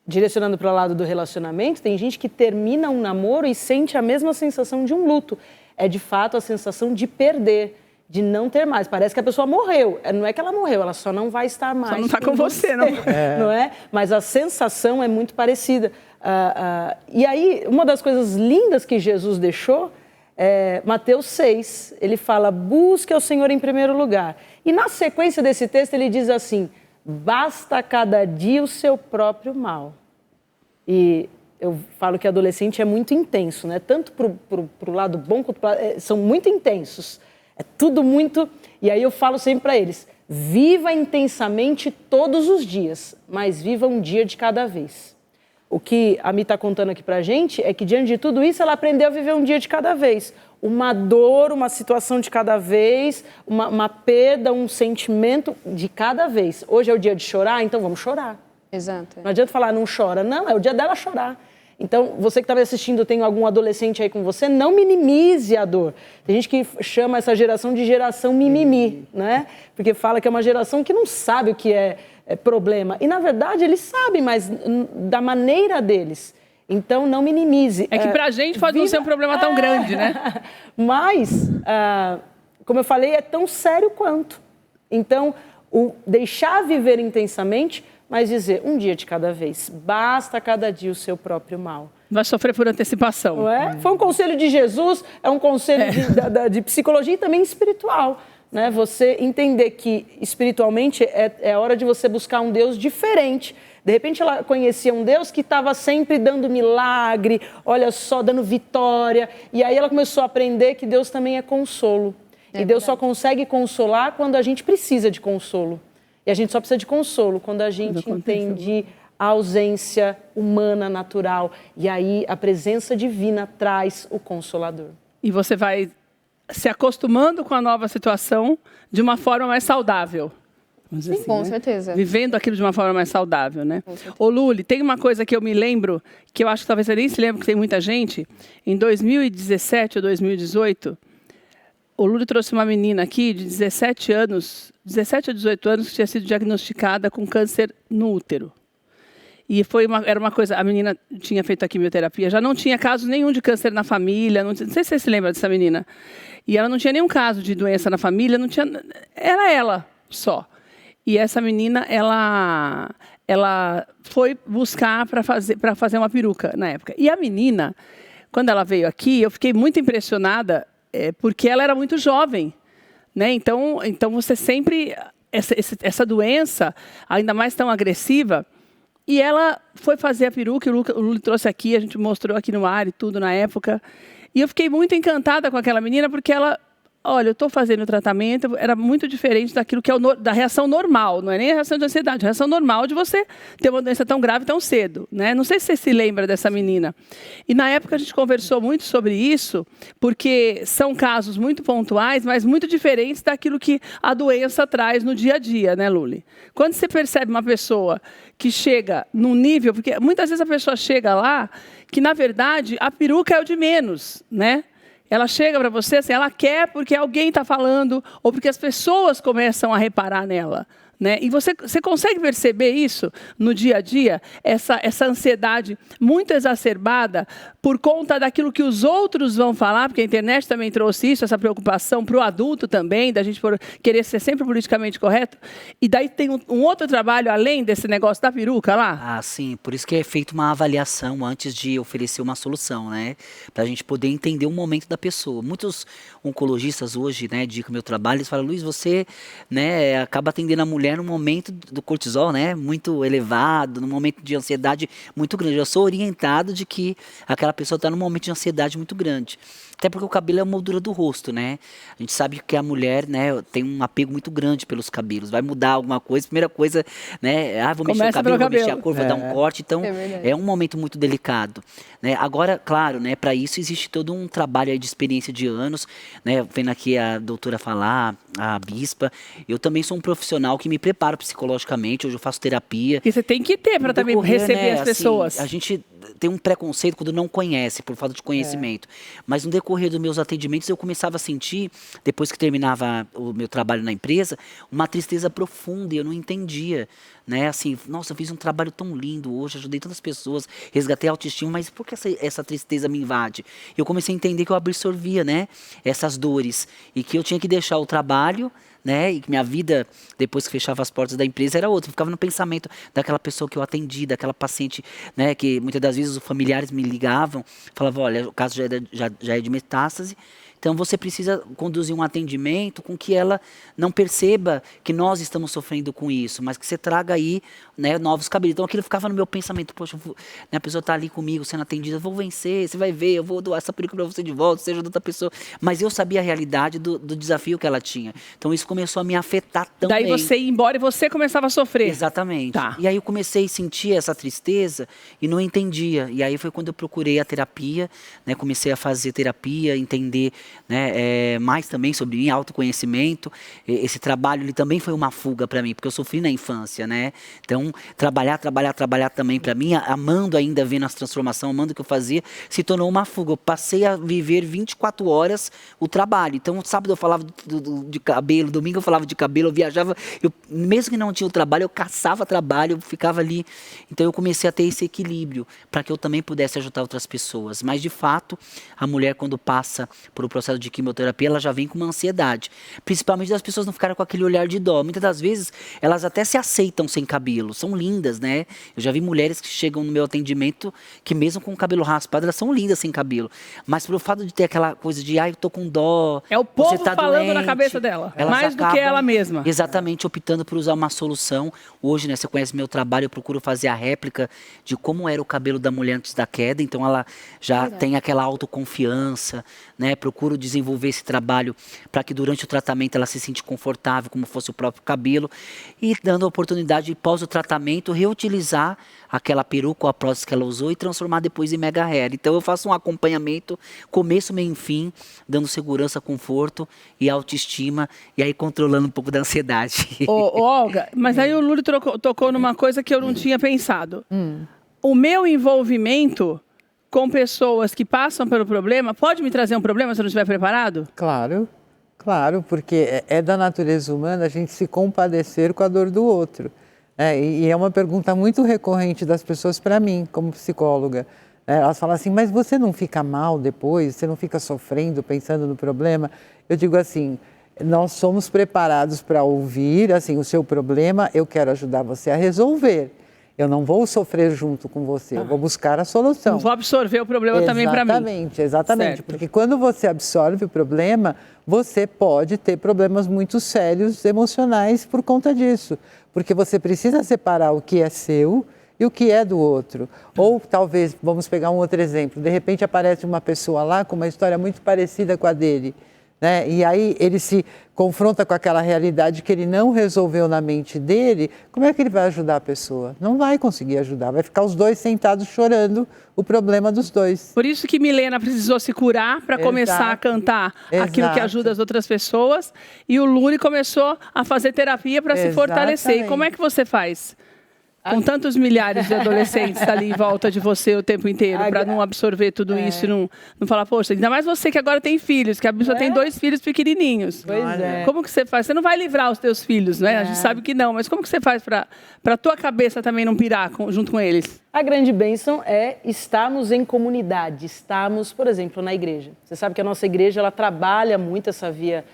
direcionando para o lado do relacionamento, tem gente que termina um namoro e sente a mesma sensação de um luto. É, de fato, a sensação de perder, de não ter mais. Parece que a pessoa morreu. Não é que ela morreu, ela só não vai estar mais. Só não está com você, não. Não é? Mas a sensação é muito parecida. E aí, uma das coisas lindas que Jesus deixou é Mateus 6. Ele fala, busque ao Senhor em primeiro lugar. E na sequência desse texto ele diz assim, basta cada dia o seu próprio mal. E eu falo que adolescente é muito intenso, né? Tanto para o lado bom quanto são muito intensos. É tudo muito... E aí eu falo sempre para eles, viva intensamente todos os dias, mas viva um dia de cada vez. O que a Mi está contando aqui para a gente é que, diante de tudo isso, ela aprendeu a viver um dia de cada vez. Uma dor, uma situação de cada vez, uma perda, um sentimento de cada vez. Hoje é o dia de chorar, então vamos chorar. Exato. Não adianta falar, não chora. Não, é o dia dela chorar. Então, você que está me assistindo, tem algum adolescente aí com você, não minimize a dor. Tem gente que chama essa geração de geração mimimi, né? Porque fala que é uma geração que não sabe o que é problema. E, na verdade, eles sabem, mas da maneira deles. Então, não minimize. É que pra gente pode não ser um problema tão grande, né? Mas, como eu falei, é tão sério quanto. Então, deixar viver intensamente, mas dizer um dia de cada vez. Basta cada dia o seu próprio mal. Vai sofrer por antecipação. Não é? Foi um conselho de Jesus, é um conselho de psicologia e também espiritual. Né? Você entender que espiritualmente é hora de você buscar um Deus diferente. De repente ela conhecia um Deus que estava sempre dando milagre, olha só, dando vitória. E aí ela começou a aprender que Deus também é consolo. E Deus só consegue consolar quando a gente precisa de consolo. E a gente só precisa de consolo quando a gente entende a ausência humana, natural. E aí a presença divina traz o Consolador. E você vai se acostumando com a nova situação de uma forma mais saudável. Sim, assim, com certeza. Vivendo aquilo de uma forma mais saudável, né? Ô, Luli, tem uma coisa que eu me lembro, que eu acho que talvez você nem se lembre, que tem muita gente. Em 2017 ou 2018, o Luli trouxe uma menina aqui de 17 a 18 anos, que tinha sido diagnosticada com câncer no útero. E era uma coisa, a menina tinha feito a quimioterapia, já não tinha caso nenhum de câncer na família, não sei se você se lembra dessa menina. E ela não tinha nenhum caso de doença na família, não tinha, era ela só. E essa menina, ela foi buscar para fazer uma peruca na época. E a menina, quando ela veio aqui, eu fiquei muito impressionada, porque ela era muito jovem, né? Então você sempre... Essa doença, ainda mais tão agressiva, e ela foi fazer a peruca, o Luli trouxe aqui, a gente mostrou aqui no ar e tudo na época. E eu fiquei muito encantada com aquela menina, porque ela... Olha, eu estou fazendo o tratamento, era muito diferente daquilo que é da reação normal, não é nem a reação de ansiedade, a reação normal de você ter uma doença tão grave tão cedo, né? Não sei se você se lembra dessa menina. E na época a gente conversou muito sobre isso, porque são casos muito pontuais, mas muito diferentes daquilo que a doença traz no dia a dia, né, Luli? Quando você percebe uma pessoa que chega num nível, porque muitas vezes a pessoa chega lá, que na verdade a peruca é o de menos, né? Ela chega para você assim, ela quer porque alguém está falando ou porque as pessoas começam a reparar nela. Né? E você consegue perceber isso no dia a dia? Essa ansiedade muito exacerbada por conta daquilo que os outros vão falar, porque a internet também trouxe isso, essa preocupação para o adulto também, da gente querer ser sempre politicamente correto. E daí tem um outro trabalho além desse negócio da peruca lá? Ah, sim. Por isso que é feita uma avaliação antes de oferecer uma solução, né? Para a gente poder entender o momento da pessoa. Muitos oncologistas hoje, né, indicam meu trabalho, eles falam, Luiz, você, né, acaba atendendo a mulher no momento do cortisol, né, muito elevado, no momento de ansiedade muito grande. Eu sou orientado de que aquela pessoa está num momento de ansiedade muito grande. Até porque o cabelo é a moldura do rosto, né? A gente sabe que a mulher, né, tem um apego muito grande pelos cabelos. Vai mudar alguma coisa, primeira coisa, né? Vou mexer o cabelo, vou mexer a cor, vou dar um corte. Então, é um momento muito delicado, né? Agora, claro, né, para isso existe todo um trabalho aí de experiência de anos, né? Vendo aqui a doutora falar, a bispa. Eu também sou um profissional que me preparo psicologicamente. Hoje eu faço terapia. Que você tem que ter para também receber, né, as pessoas. Assim, a gente tem um preconceito quando não conhece, por falta de conhecimento. Mas no decorrer dos meus atendimentos, eu começava a sentir, depois que terminava o meu trabalho na empresa, uma tristeza profunda e eu não entendia. Né? Assim, nossa, eu fiz um trabalho tão lindo hoje, ajudei tantas pessoas, resgatei a autoestima, mas por que essa tristeza me invade? Eu comecei a entender que eu absorvia, né, essas dores e que eu tinha que deixar o trabalho, né, e que minha vida, depois que fechava as portas da empresa, era outra. Eu ficava no pensamento daquela pessoa que eu atendi, daquela paciente, né, que muitas das vezes os familiares me ligavam, falavam, olha, o caso já é de metástase, então você precisa conduzir um atendimento com que ela não perceba que nós estamos sofrendo com isso, mas que você traga aí, né, novos cabelos. Então aquilo ficava no meu pensamento, poxa, né, a pessoa está ali comigo sendo atendida, eu vou vencer, você vai ver, eu vou doar essa peruca para você de volta, seja de outra pessoa. Mas eu sabia a realidade do desafio que ela tinha. Então isso começou a me afetar também. Daí você ia embora e você começava a sofrer. Exatamente. Tá. E aí eu comecei a sentir essa tristeza e não entendia. E aí foi quando eu procurei a terapia, né, comecei a fazer terapia, entender, né, mais também sobre mim, autoconhecimento. Esse trabalho ele também foi uma fuga para mim, porque eu sofri na infância, né? Então, trabalhar também para mim, amando ainda, vendo as transformações, amando o que eu fazia, se tornou uma fuga. Eu passei a viver 24 horas o trabalho. Então, sábado eu falava de cabelo, domingo eu falava de cabelo, eu viajava, mesmo que não tinha o trabalho, eu caçava trabalho, eu ficava ali. Então, eu comecei a ter esse equilíbrio, para que eu também pudesse ajudar outras pessoas. Mas, de fato, a mulher, quando passa por um processo de quimioterapia, ela já vem com uma ansiedade. Principalmente das pessoas não ficarem com aquele olhar de dó. Muitas das vezes, elas até se aceitam sem cabelo. São lindas, né? Eu já vi mulheres que chegam no meu atendimento que mesmo com o cabelo raspado, elas são lindas sem cabelo. Mas pelo fato de ter aquela coisa de, eu tô com dó. É o povo tá falando doente, na cabeça dela. elas Mais do que acabam, ela mesma. Exatamente, optando por usar uma solução. Hoje, né, você conhece meu trabalho, eu procuro fazer a réplica de como era o cabelo da mulher antes da queda. Então ela já tem aquela autoconfiança, né? Procuro desenvolver esse trabalho para que durante o tratamento ela se sinta confortável, como fosse o próprio cabelo, e dando a oportunidade de, pós o tratamento, reutilizar aquela peruca ou a prótese que ela usou e transformar depois em mega hair. Então eu faço um acompanhamento, começo, meio e fim, dando segurança, conforto e autoestima, e aí controlando um pouco da ansiedade. Ô, Olga, mas aí o Lúlio tocou numa coisa que eu não tinha pensado. O meu envolvimento com pessoas que passam pelo problema pode me trazer um problema se eu não estiver preparado? Claro, claro, porque é da natureza humana a gente se compadecer com a dor do outro. E é uma pergunta muito recorrente das pessoas para mim, como psicóloga. Elas falam assim, mas você não fica mal depois? Você não fica sofrendo, pensando no problema? Eu digo assim, nós somos preparados para ouvir assim, o seu problema, eu quero ajudar você a resolver. Eu não vou sofrer junto com você, eu vou buscar a solução. Não vou absorver o problema também para mim. Exatamente. Certo. Porque quando você absorve o problema, você pode ter problemas muito sérios emocionais por conta disso. Porque você precisa separar o que é seu e o que é do outro. Ou talvez, vamos pegar um outro exemplo, de repente aparece uma pessoa lá com uma história muito parecida com a dele. Né? E aí ele se confronta com aquela realidade que ele não resolveu na mente dele, como é que ele vai ajudar a pessoa? Não vai conseguir ajudar, vai ficar os dois sentados chorando o problema dos dois. Por isso que Milena precisou se curar para começar a cantar aquilo que ajuda as outras pessoas, e o Lúlio começou a fazer terapia para se fortalecer. E como é que você faz? Com tantos milhares de adolescentes ali em volta de você o tempo inteiro, para não absorver tudo isso e não falar, poxa, ainda mais você que agora tem filhos, que a pessoa tem 2 filhos pequenininhos. Pois é. Como que você faz? Você não vai livrar os teus filhos, né? A gente sabe que não, mas como que você faz para a tua cabeça também não pirar junto com eles? A grande bênção é estarmos em comunidade, estarmos, por exemplo, na igreja. Você sabe que a nossa igreja ela trabalha muito essa via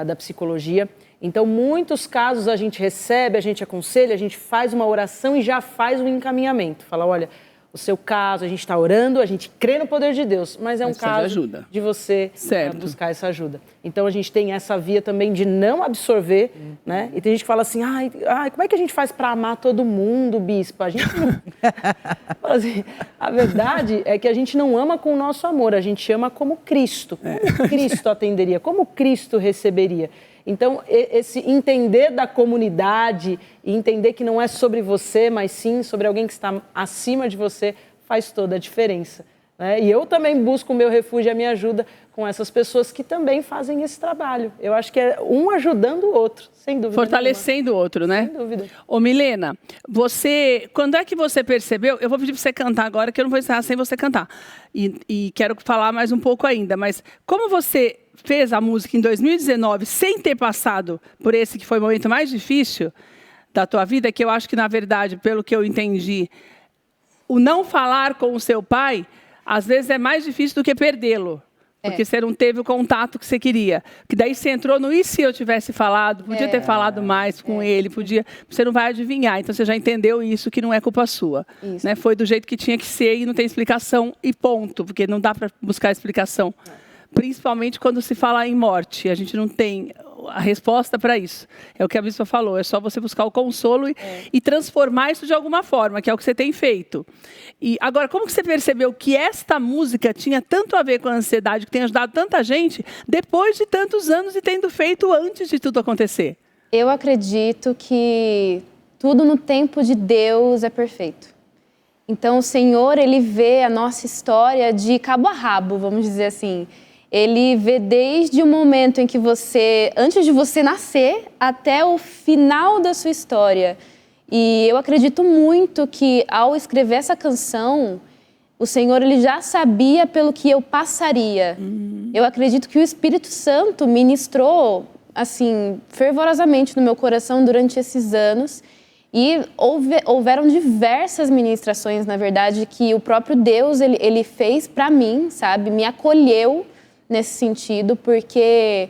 da psicologia. Então, muitos casos a gente recebe, a gente aconselha, a gente faz uma oração e já faz um encaminhamento. Fala, olha, o seu caso, a gente está orando, a gente crê no poder de Deus, mas é um Mas precisa de caso ajuda. de você buscar essa ajuda. Então a gente tem essa via também de não absorver, né? E tem gente que fala assim, ai, como é que a gente faz para amar todo mundo, bispo? A gente não... Fala assim, a verdade é que a gente não ama com o nosso amor, a gente ama como Cristo. Como Cristo atenderia, como Cristo receberia. Então, esse entender da comunidade e entender que não é sobre você, mas sim sobre alguém que está acima de você, faz toda a diferença, né? E eu também busco o meu refúgio e a minha ajuda com essas pessoas que também fazem esse trabalho. Eu acho que é um ajudando o outro, sem dúvida. Fortalecendo o outro, né? Sem dúvida. Ô, Milena, quando é que você percebeu? Eu vou pedir para você cantar agora, que eu não vou encerrar sem você cantar. E quero falar mais um pouco ainda, mas como você fez a música em 2019 sem ter passado por esse que foi o momento mais difícil da tua vida, que eu acho que, na verdade, pelo que eu entendi, o não falar com o seu pai, às vezes é mais difícil do que perdê-lo. Porque você não teve o contato que você queria. Que daí você entrou no e se eu tivesse falado, podia ter falado mais com ele, você não vai adivinhar. Então você já entendeu isso, que não é culpa sua. Né? Foi do jeito que tinha que ser e não tem explicação e ponto, porque não dá para buscar explicação. Principalmente quando se fala em morte. A gente não tem a resposta para isso. É o que a bispa falou, é só você buscar o consolo e transformar isso de alguma forma, que é o que você tem feito. E agora, como que você percebeu que esta música tinha tanto a ver com a ansiedade, que tem ajudado tanta gente, depois de tantos anos e tendo feito antes de tudo acontecer? Eu acredito que tudo no tempo de Deus é perfeito. Então, o Senhor, Ele vê a nossa história de cabo a rabo, vamos dizer assim. Ele vê desde o momento em que antes de você nascer, até o final da sua história. E eu acredito muito que, ao escrever essa canção, o Senhor, Ele já sabia pelo que eu passaria. Eu acredito que o Espírito Santo ministrou, assim, fervorosamente no meu coração durante esses anos. E houveram diversas ministrações, na verdade, que o próprio Deus, ele fez para mim, sabe? Me acolheu nesse sentido, porque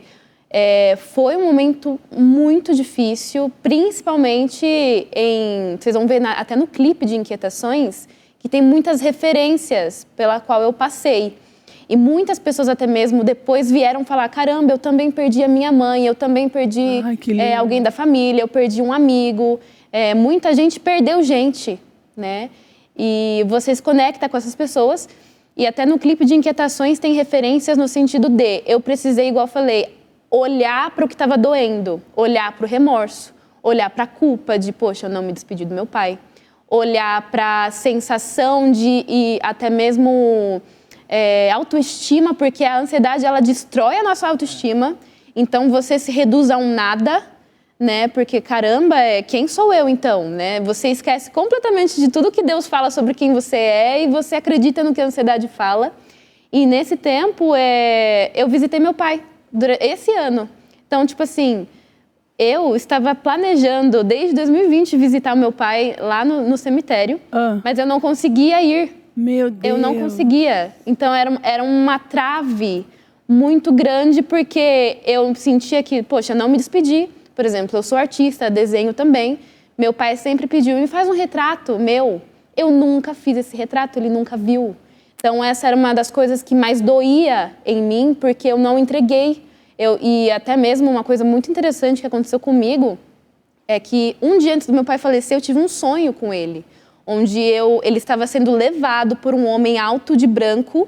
foi um momento muito difícil, principalmente vocês vão ver até no clipe de Inquietações, que tem muitas referências pela qual eu passei. E muitas pessoas até mesmo depois vieram falar, caramba, eu também perdi a minha mãe, eu também perdi alguém da família, eu perdi um amigo. Muita gente perdeu gente, né? E você se conecta com essas pessoas. E até no clipe de Inquietações tem referências no sentido de, eu precisei, igual eu falei, olhar para o que estava doendo, olhar para o remorso, olhar para a culpa de, poxa, eu não me despedi do meu pai, olhar para a sensação e até mesmo autoestima, porque a ansiedade, ela destrói a nossa autoestima, então você se reduz a um nada, né? Porque, caramba, quem sou eu então, né? Você esquece completamente de tudo que Deus fala sobre quem você é e você acredita no que a ansiedade fala. E nesse tempo, eu visitei meu pai, esse ano. Então, tipo assim, eu estava planejando desde 2020 visitar o meu pai lá no cemitério, mas eu não conseguia ir. Meu Deus! Eu não conseguia. Então, era uma trave muito grande, porque eu sentia que, poxa, não me despedi. Por exemplo, eu sou artista, desenho também. Meu pai sempre pediu, me faz um retrato meu. Eu nunca fiz esse retrato, ele nunca viu. Então, essa era uma das coisas que mais doía em mim, porque eu não entreguei. E até mesmo uma coisa muito interessante que aconteceu comigo é que um dia antes do meu pai falecer, eu tive um sonho com ele, onde ele estava sendo levado por um homem alto de branco,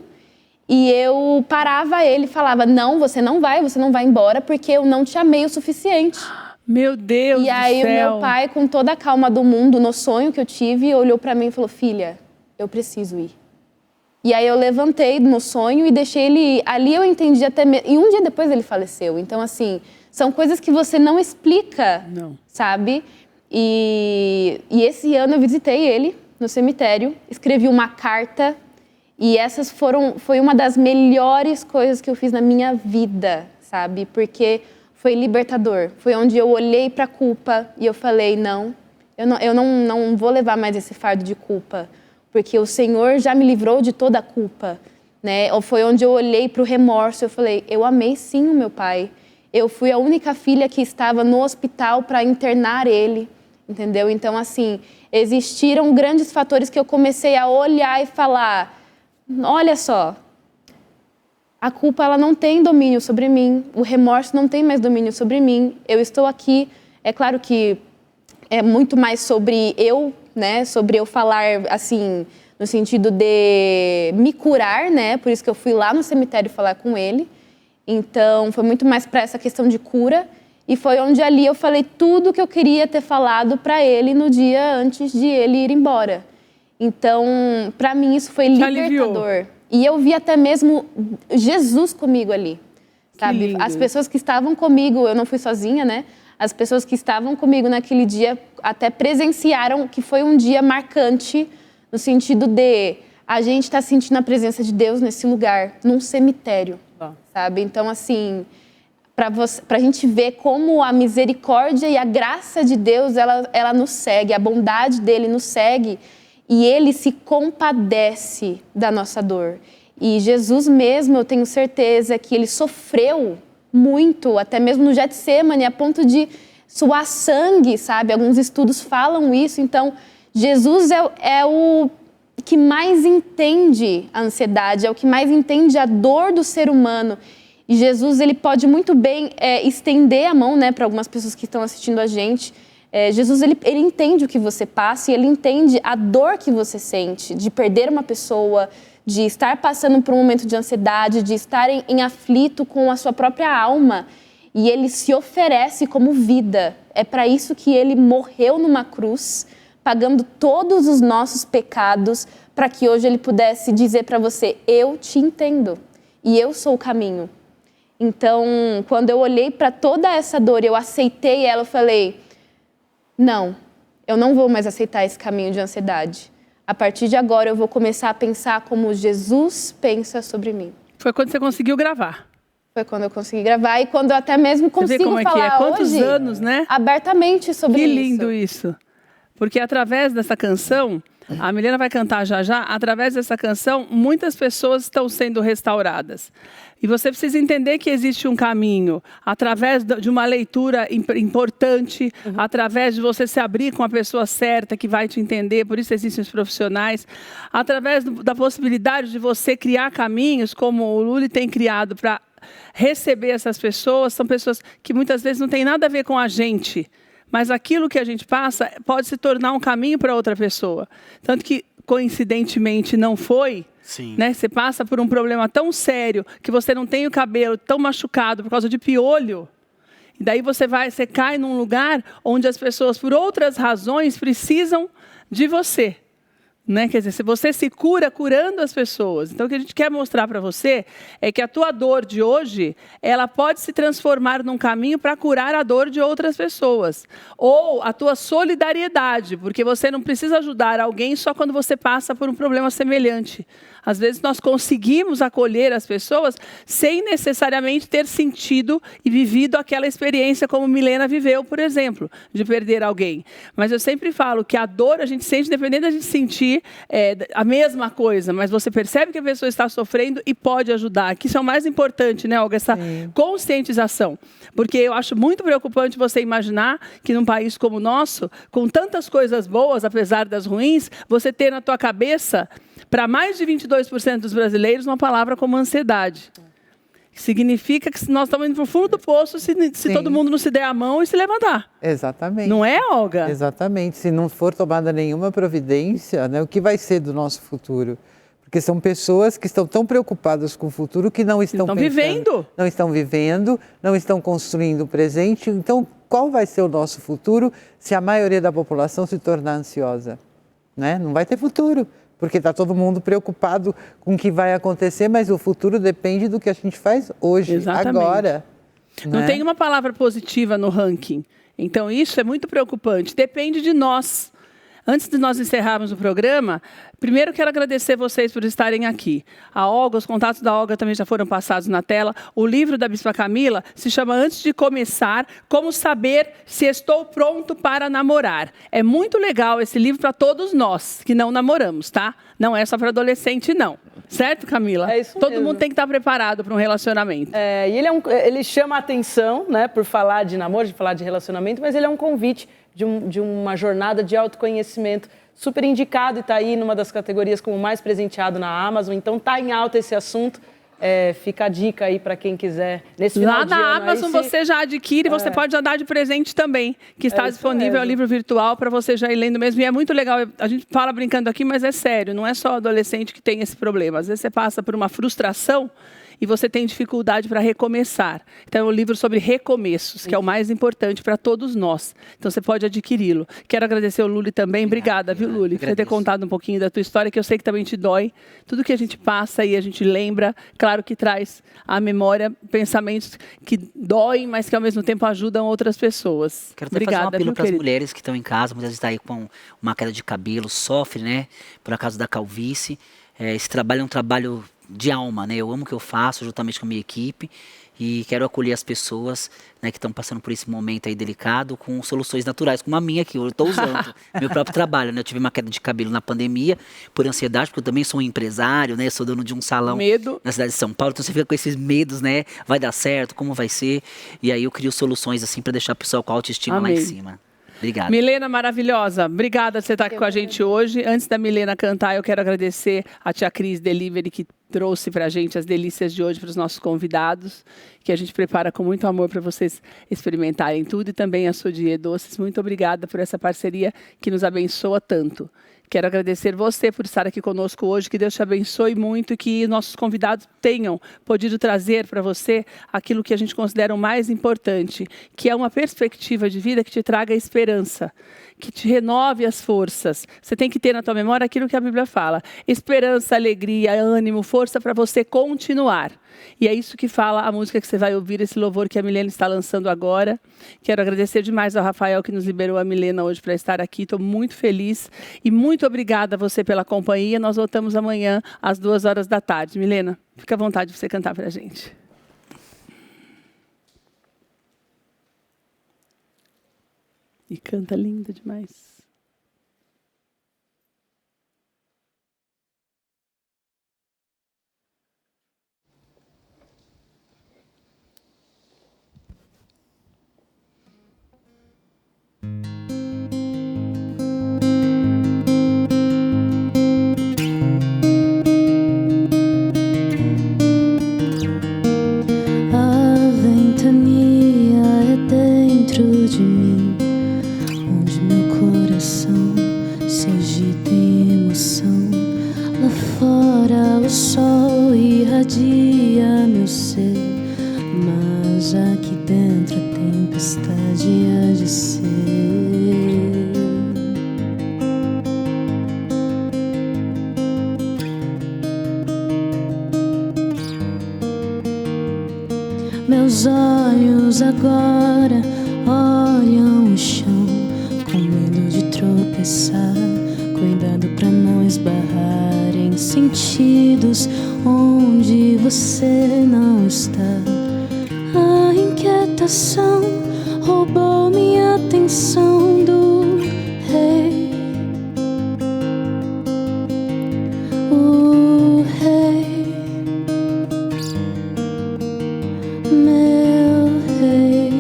e eu parava ele e falava, não, você não vai embora, porque eu não te amei o suficiente. Meu Deus do céu! E aí o meu pai, com toda a calma do mundo, no sonho que eu tive, olhou para mim e falou, filha, eu preciso ir. E aí eu levantei no sonho e deixei ele ir. Ali eu entendi até mesmo, e um dia depois ele faleceu. Então, assim, são coisas que você não explica, sabe? E esse ano eu visitei ele no cemitério, escrevi uma carta. E foi uma das melhores coisas que eu fiz na minha vida, sabe? Porque foi libertador. Foi onde eu olhei para a culpa e eu falei, não, eu não vou levar mais esse fardo de culpa, porque o Senhor já me livrou de toda a culpa, né? Ou foi onde eu olhei para o remorso, eu falei, eu amei sim o meu pai. Eu fui a única filha que estava no hospital para internar ele. entendeu? Então, assim, existiram grandes fatores que eu comecei a olhar e falar, olha só, a culpa ela não tem domínio sobre mim, o remorso não tem mais domínio sobre mim, eu estou aqui, é claro que é muito mais sobre eu, né, sobre eu falar, assim, no sentido de me curar, né, por isso que eu fui lá no cemitério falar com ele, então foi muito mais para essa questão de cura, e foi onde ali eu falei tudo que eu queria ter falado para ele no dia antes de ele ir embora. Então, para mim isso foi libertador. E eu vi até mesmo Jesus comigo ali, sabe? As pessoas que estavam comigo, eu não fui sozinha, né? As pessoas que estavam comigo naquele dia até presenciaram que foi um dia marcante no sentido de a gente tá sentindo a presença de Deus nesse lugar, num cemitério, sabe? Então, assim, para a gente ver como a misericórdia e a graça de Deus, ela nos segue, a bondade dele nos segue. E ele se compadece da nossa dor. E Jesus mesmo, eu tenho certeza que ele sofreu muito, até mesmo no Getsemane, a ponto de suar sangue, sabe? Alguns estudos falam isso. Então, Jesus é o que mais entende a ansiedade, é o que mais entende a dor do ser humano. E Jesus, ele pode muito bem estender a mão, né, para algumas pessoas que estão assistindo a gente. Jesus, ele entende o que você passa e ele entende a dor que você sente de perder uma pessoa, de estar passando por um momento de ansiedade, de estar em aflito com a sua própria alma. E ele se oferece como vida. É para isso que ele morreu numa cruz, pagando todos os nossos pecados, para que hoje ele pudesse dizer para você, eu te entendo e eu sou o caminho. Então, quando eu olhei para toda essa dor, eu aceitei ela, eu falei, não, eu não vou mais aceitar esse caminho de ansiedade. A partir de agora, eu vou começar a pensar como Jesus pensa sobre mim. Foi quando você conseguiu gravar. Foi quando eu consegui gravar e quando eu até mesmo consigo falar que é? Quantos hoje, anos, né? Abertamente sobre isso. Que lindo isso. Porque através dessa canção, a Milena vai cantar já já, através dessa canção, muitas pessoas estão sendo restauradas. E você precisa entender que existe um caminho, através de uma leitura importante, através de você se abrir com a pessoa certa que vai te entender, por isso existem os profissionais, através da possibilidade de você criar caminhos, como o Lully tem criado para receber essas pessoas, são pessoas que muitas vezes não têm nada a ver com a gente, mas aquilo que a gente passa pode se tornar um caminho para outra pessoa. Tanto que, coincidentemente, não foi. Sim. Né? Você passa por um problema tão sério que você não tem o cabelo tão machucado por causa de piolho. E daí você cai num lugar onde as pessoas, por outras razões, precisam de você. Né? Quer dizer, se você se cura curando as pessoas. Então, o que a gente quer mostrar para você é que a tua dor de hoje, ela pode se transformar num caminho para curar a dor de outras pessoas. Ou a tua solidariedade, porque você não precisa ajudar alguém só quando você passa por um problema semelhante. Às vezes nós conseguimos acolher as pessoas sem necessariamente ter sentido e vivido aquela experiência como Milena viveu, por exemplo, de perder alguém. Mas eu sempre falo que a dor a gente sente, independente da gente sentir a mesma coisa, mas você percebe que a pessoa está sofrendo e pode ajudar. Que isso é o mais importante, né, Olga? Essa conscientização. Porque eu acho muito preocupante você imaginar que num país como o nosso, com tantas coisas boas, apesar das ruins, você ter na tua cabeça, para mais de 22% dos brasileiros, uma palavra como ansiedade. Significa que nós estamos indo para o fundo do poço se todo mundo não se der a mão e se levantar. Exatamente. Não é, Olga? Exatamente. Se não for tomada nenhuma providência, né, o que vai ser do nosso futuro? Porque são pessoas que estão tão preocupadas com o futuro que não estão vivendo. Não estão vivendo, não estão construindo o presente. Então, qual vai ser o nosso futuro se a maioria da população se tornar ansiosa? Né? Não vai ter futuro. Porque está todo mundo preocupado com o que vai acontecer, mas o futuro depende do que a gente faz hoje, agora. Não né? tem uma palavra positiva no ranking. Então, isso é muito preocupante. Depende de nós. Antes de nós encerrarmos o programa, primeiro quero agradecer vocês por estarem aqui. A Olga, os contatos da Olga também já foram passados na tela. O livro da Bispa Camila se chama Antes de Começar, Como Saber se Estou Pronto para Namorar. É muito legal esse livro para todos nós que não namoramos, tá? Não é só para adolescente, não. Certo, Camila? É isso Todo mesmo. mundo tem que estar preparado para um relacionamento. E ele chama a atenção, né, por falar de namoro, de falar de relacionamento, mas ele é um convite de uma jornada de autoconhecimento. Super indicado e está aí numa das categorias como mais presenteado na Amazon. Então tá em alta esse assunto. Fica a dica aí para quem quiser. Nesse final Lá de na ano, Amazon você já adquire, você pode já dar de presente também, que está disponível, é o livro virtual para você já ir lendo mesmo. E é muito legal, a gente fala brincando aqui, mas é sério, não é só adolescente que tem esse problema. Às vezes você passa por uma frustração e você tem dificuldade para recomeçar. Então, é um livro sobre recomeços, que é o mais importante para todos nós. Então, você pode adquiri-lo. Quero agradecer ao Luli também. Obrigada, viu, Luli, por ter contado um pouquinho da tua história, que eu sei que também te dói. Tudo que a gente passa e a gente lembra, claro que traz à memória pensamentos que doem, mas que, ao mesmo tempo, ajudam outras pessoas. Quero até fazer um apelo para as mulheres que estão em casa, muitas vezes está aí com uma queda de cabelo, sofre, né, por causa da calvície. Esse trabalho é um trabalho de alma, né? Eu amo o que eu faço juntamente com a minha equipe e quero acolher as pessoas, né, que estão passando por esse momento aí delicado com soluções naturais, como a minha que eu estou usando, meu próprio trabalho, né? Eu tive uma queda de cabelo na pandemia por ansiedade, porque eu também sou um empresário, né? Sou dono de um salão na cidade de São Paulo, então você fica com esses medos, né? Vai dar certo, como vai ser? E aí eu crio soluções assim para deixar o pessoal com a autoestima lá em cima. Obrigado. Milena, maravilhosa. Obrigada por você estar aqui com a gente hoje. Antes da Milena cantar, eu quero agradecer a Tia Cris Delivery, que trouxe para a gente as delícias de hoje para os nossos convidados, que a gente prepara com muito amor para vocês experimentarem tudo. E também a Sodier Doces. Muito obrigada por essa parceria que nos abençoa tanto. Quero agradecer você por estar aqui conosco hoje, que Deus te abençoe muito e que nossos convidados tenham podido trazer para você aquilo que a gente considera o mais importante, que é uma perspectiva de vida que te traga esperança, que te renove as forças. Você tem que ter na tua memória aquilo que a Bíblia fala: esperança, alegria, ânimo, força para você continuar. E é isso que fala a música que você vai ouvir, esse louvor que a Milena está lançando agora. Quero agradecer demais ao Rafael que nos liberou a Milena hoje para estar aqui. Estou muito feliz e muito obrigada a você pela companhia. Nós voltamos amanhã às 14h. Milena, fica à vontade de você cantar para a gente. E canta linda demais. Meus olhos agora olham o chão, com medo de tropeçar, cuidado pra não esbarrar em sentidos onde você não está. A inquietação roubou minha atenção do rei. O rei, meu rei.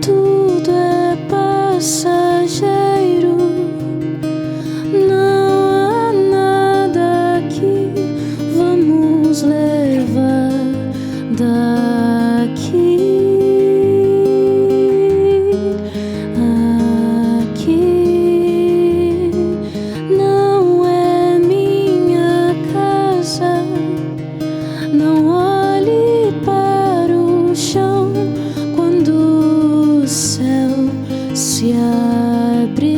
Tudo é passageiro, não há nada que vamos levar daqui. Aqui não é minha casa. Não olhe para o chão quando o céu se abrir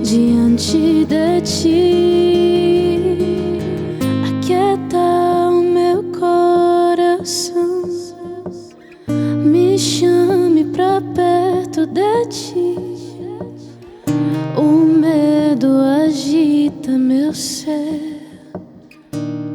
diante de ti. Aquieta o meu coração, me chame pra perto de ti. O medo agita meu ser.